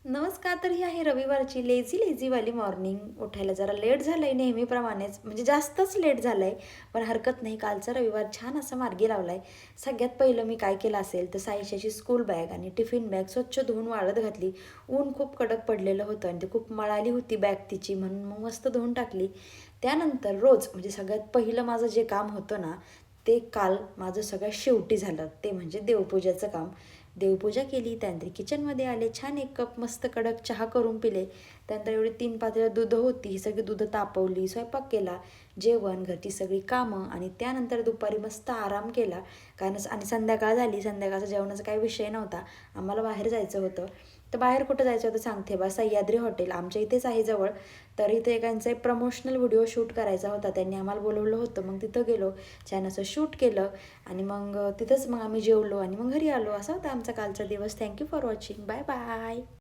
नमस्कार. तर ही आहे रविवारची लेझीवाली मॉर्निंग. उठायला जरा लेट झालं आहे नेहमीप्रमाणेच, म्हणजे जास्तच लेट झालं आहे. पण हरकत नाही, कालचा रविवार छान असा मार्गी लावला आहे. सगळ्यात पहिलं मी काय केलं असेल तर साईशाची स्कूल बॅग आणि टिफिन बॅग स्वच्छ धुवून वाळत घातली. ऊन खूप कडक पडलेलं होतं आणि ती खूप मळाली होती बॅग तिची, म्हणून मग मस्त धुवून टाकली. त्यानंतर रोज म्हणजे सगळ्यात पहिलं माझं जे काम होतं ना, ते काल माझं सगळ्यात शेवटी झालं. ते म्हणजे देवपूजाचं काम. देवपूजा केली, त्यानंतर किचनमध्ये आले, छान एक कप मस्त कडक चहा करून पिले. त्यानंतर एवढी 3 पातेलं दूध होती, ही सगळी दूध तापवली, स्वयंपाक केला, जेवण, घरची सगळी कामं आणि त्यानंतर दुपारी मस्त आराम केला. कारण आणि संध्याकाळ झाली. संध्याकाळचा जेवणाचा काही विषय नव्हता, आम्हाला बाहेर जायचं होतं. तर बाहेर कुठं जायचं होतं सांगते बा, सह्याद्री हॉटेल आमच्या इथेच आहे जवळ. तर इथे एकांचा एक प्रमोशनल व्हिडिओ शूट करायचा होता, त्यांनी आम्हाला बोलवलं होतं. मग तिथं गेलो, छान असं शूट केलं आणि मग तिथंच मग आम्ही जेवलो आणि मग घरी आलो. असा होता आमचा कालचा दिवस. Thank you for watching. Bye bye.